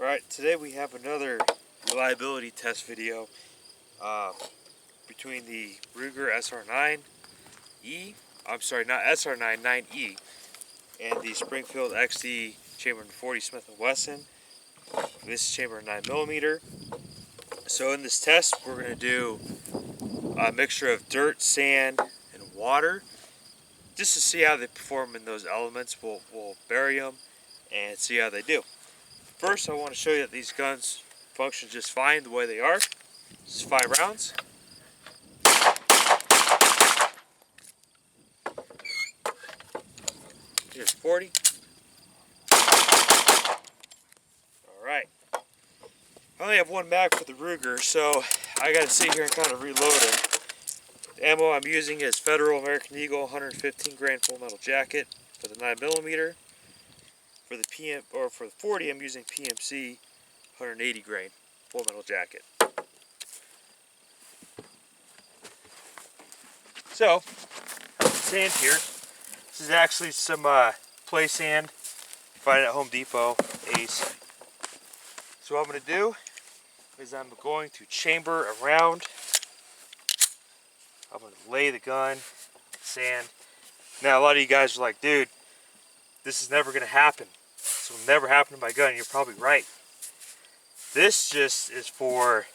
Alright, today we have another reliability test video between the Ruger SR9E, I'm sorry, not SR9, 9E, and the Springfield XD chambered in 40 Smith & Wesson. This is chambered in 9mm. So in this test, we're going to do a mixture of dirt, sand, and water, just to see how they perform in those elements. We'll bury them and see how they do. First, I want to show you that these guns function just fine the way they are. This is 5 rounds. Here's 40. Alright. I only have one mag for the Ruger, so I got to sit here and kind of reload it. The ammo I'm using is Federal American Eagle 115 grain full metal jacket for the 9mm. For the 40, I'm using PMC 180 grain full metal jacket. So, sand here. This is actually some play sand. Find it at Home Depot, Ace. So what I'm going to do is I'm going to chamber around. I'm going to lay the gun, sand. Now a lot of you guys are like, dude, this is never going to happen. This will never happen to my gun. You're probably right. This just is for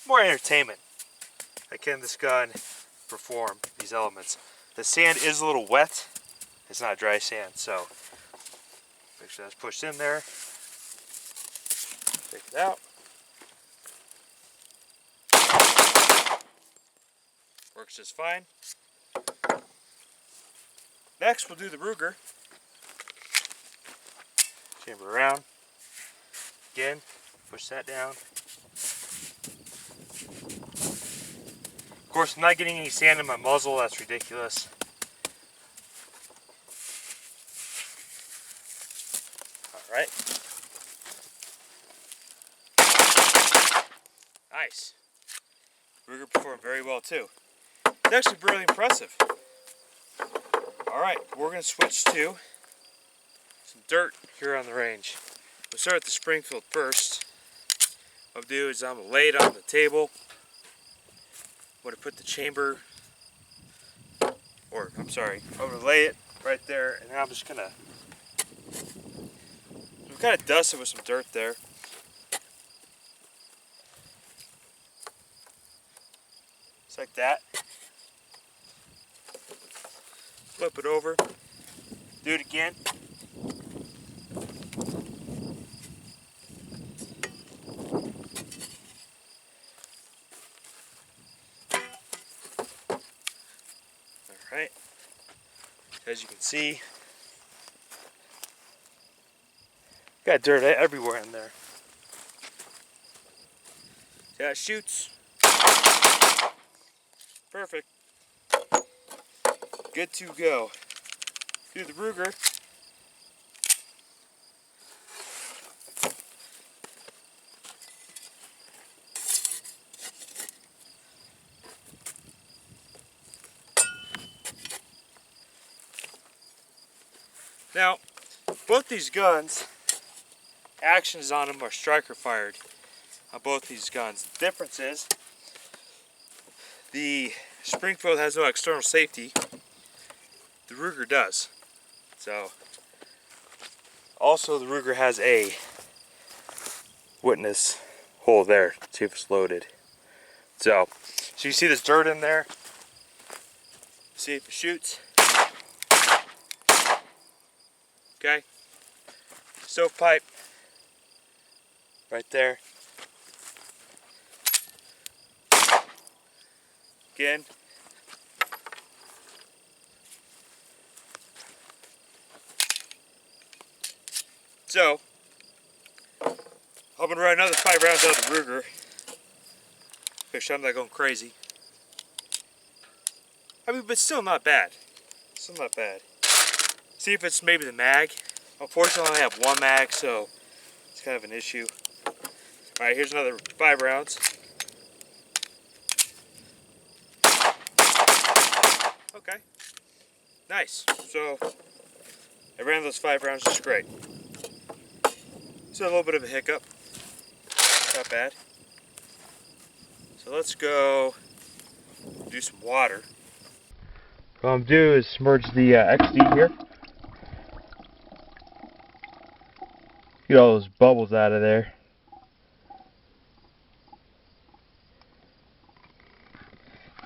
more entertainment. Like, can this gun perform these elements? The sand is a little wet. It's not dry sand, so make sure that's pushed in there. Take it out. Works just fine. Next, we'll do the Ruger. Chamber around. Again, push that down. Of course, I'm not getting any sand in my muzzle. That's ridiculous. Alright. Nice. Ruger performed very well too. It's actually really impressive. Alright, we're going to switch to some dirt here on the range. We'll start at the Springfield first. What I'll do is I'm going to lay it on the table. I'm going to put the chamber, I'm going to lay it right there, and then I'm just going to kind of dust it with some dirt there. Just like that. Flip it over. Do it again. Alright. As you can see, got dirt everywhere in there. See how it shoots? Perfect. Good to go. Do the Ruger. Now, both these guns, actions on them are striker fired on both these guns. The difference is the Springfield has no external safety. The Ruger does. So, also the Ruger has a witness hole there to see if it's loaded. So you see this dirt in there. See if it shoots. Okay. Stovepipe right there. Again. So, I'm going to run another 5 rounds out of the Ruger. Make sure I'm not going crazy. I mean, but still not bad. Still not bad. See if it's maybe the mag. Unfortunately, I only have one mag, so it's kind of an issue. Alright, here's another 5 rounds. Okay. Nice. So, I ran those 5 rounds just great. So a little bit of a hiccup. Not bad. So let's go do some water. What I'm doing is submerge the XD here. Get all those bubbles out of there.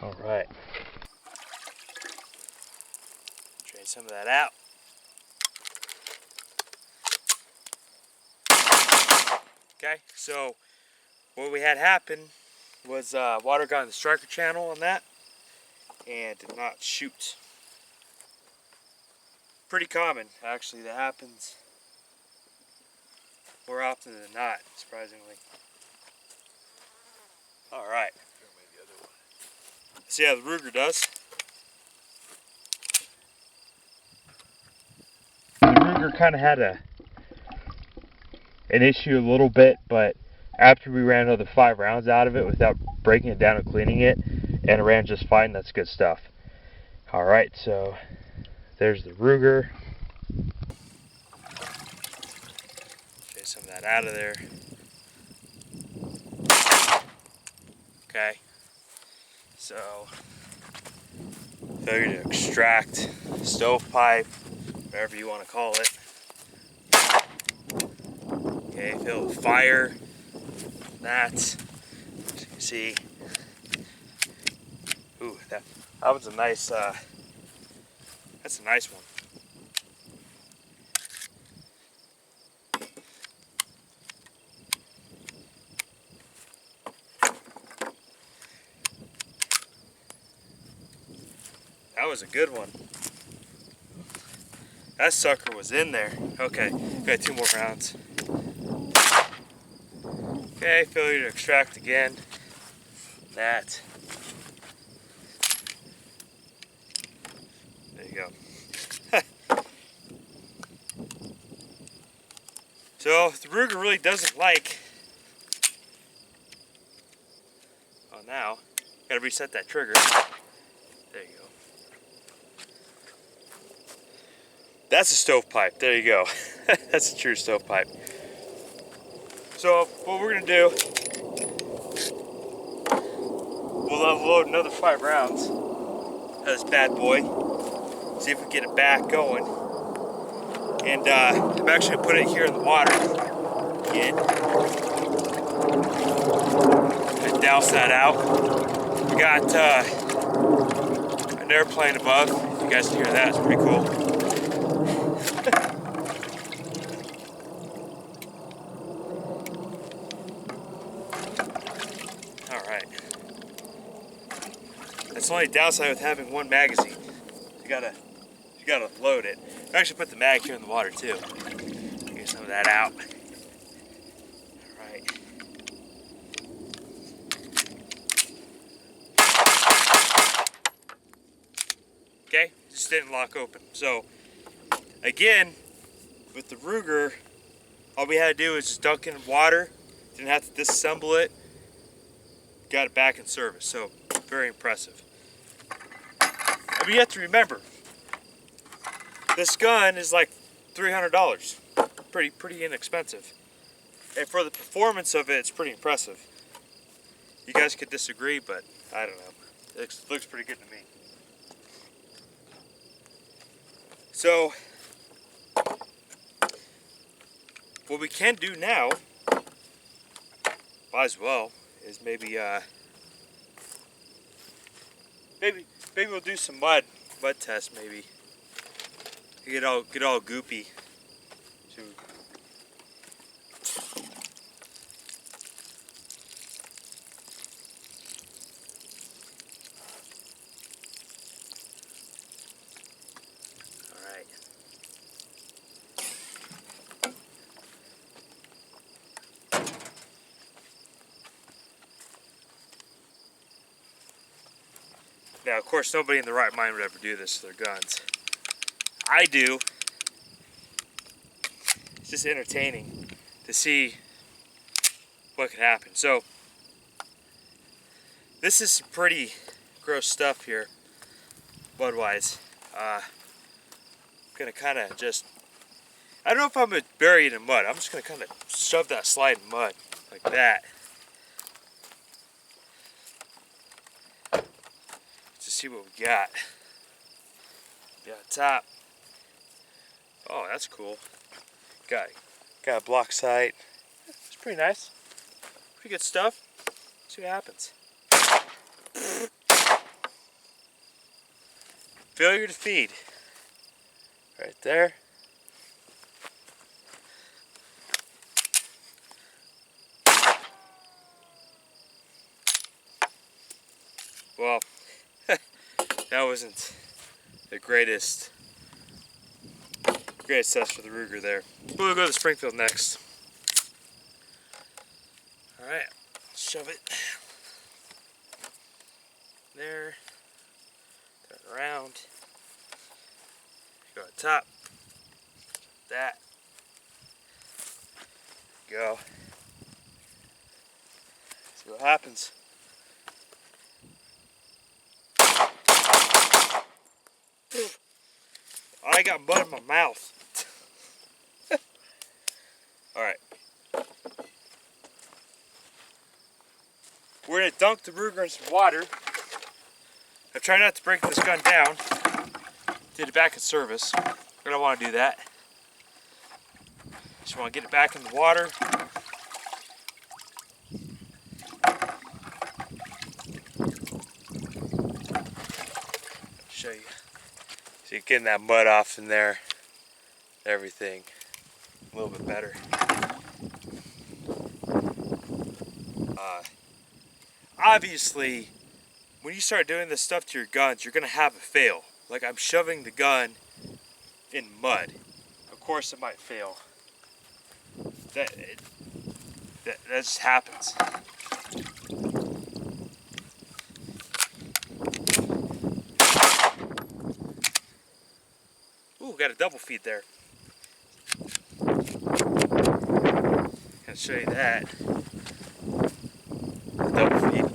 All right. Drain some of that out. Okay, so what we had happen was water got in the striker channel on that and did not shoot. Pretty common, actually, that happens more often than not, surprisingly. All right. See how the Ruger does. The Ruger kind of had an issue a little bit, but after we ran another 5 rounds out of it without breaking it down and cleaning it, and it ran just fine. That's good stuff. All right, so there's the Ruger. Get some of that out of there. Okay, so failure to extract stovepipe, whatever you want to call it. Okay, fill with fire. That, as you can see, ooh, that was a nice. That's a nice one. That was a good one. That sucker was in there. Okay, got 2 more rounds. Okay, failure to extract again. That. There you go. So the Ruger really doesn't like. Oh, now gotta reset that trigger. There you go. That's a stovepipe. There you go. That's a true stovepipe. So what we're gonna do, we'll unload another 5 rounds of this bad boy. See if we can get it back going. And I'm actually gonna put it here in the water again. And douse that out. We got an airplane above. If you guys can hear that, it's pretty cool. Alright. That's the only downside with having one magazine. You gotta load it. I actually put the mag here in the water too. Get some of that out. Alright. Okay, just didn't lock open. So again, with the Ruger, all we had to do was just dunk it in water. Didn't have to disassemble it. Got it back in service. So very impressive. But you have to remember, this gun is like $300. Pretty inexpensive. And for the performance of it, it's pretty impressive. You guys could disagree, but I don't know. It looks pretty good to me. So what we can do now, might as well, is maybe we'll do some mud tests maybe. Get all goopy. Alright. Now, of course, nobody in the right mind would ever do this to their guns. I do. It's just entertaining to see what could happen. So, this is some pretty gross stuff here, Bud-wise. I'm gonna kind of just I don't know if I'm going to bury it in mud. I'm just going to kind of shove that slide in mud like that. To see what we got. Got a top. Oh, that's cool. Got a block sight. It's pretty nice. Pretty good stuff. See what happens. Failure to feed. Right there. Well, that wasn't the greatest test for the Ruger there. We'll go to Springfield next. Alright, shove it there, turn around, go on top, that, go, see what happens. I got mud in my mouth. Alright. We're going to dunk the Ruger in some water. I try not to break this gun down. Did it back in service. I don't want to do that. Just want to get it back in the water. Show you. So you're getting that mud off in there. Everything a little bit better. Obviously, when you start doing this stuff to your guns, you're going to have a fail. Like I'm shoving the gun in mud. Of course it might fail. That just happens. Ooh, got a double feed there. Gonna show you that. A double feed.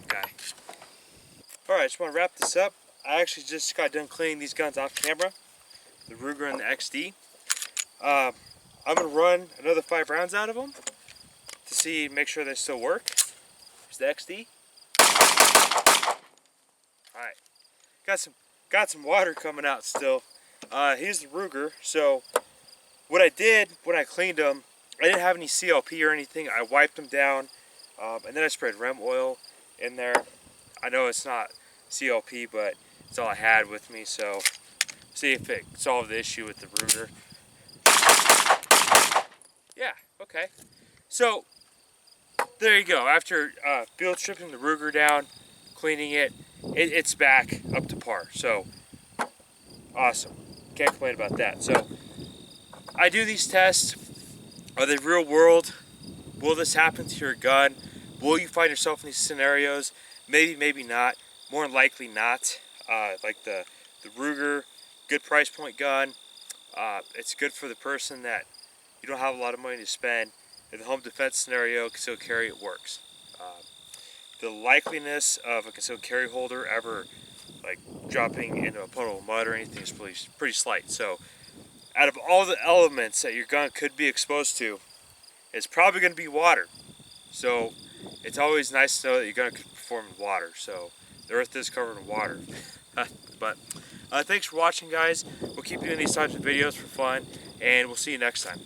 Okay. Alright, just want to wrap this up. I actually just got done cleaning these guns off camera. The Ruger and the XD. I'm going to run another 5 rounds out of them to see, make sure they still work. Here's the XD. Alright, got some water coming out still. Here's the Ruger. So what I did when I cleaned them, I didn't have any CLP or anything. I wiped them down, and then I sprayed REM oil in there. I know it's not CLP, but it's all I had with me, so see if it solved the issue with the Ruger. Yeah, okay. So there you go. After field stripping the Ruger down, cleaning it, it's back up to par. So awesome. Can't complain about that. So I do these tests. Are they real world? Will this happen to your gun? Will you find yourself in these scenarios? Maybe, maybe not. More than likely not. Like the Ruger, good price point gun. It's good for the person that you don't have a lot of money to spend. In the home defense scenario, concealed carry, it works. The likeliness of a concealed carry holder ever like dropping into a puddle of mud or anything is pretty slight. So out of all the elements that your gun could be exposed to, it's probably going to be water. So it's always nice to know that your gun can perform in water. So the earth is covered in water. But thanks for watching, guys. We'll keep doing these types of videos for fun, and we'll see you next time.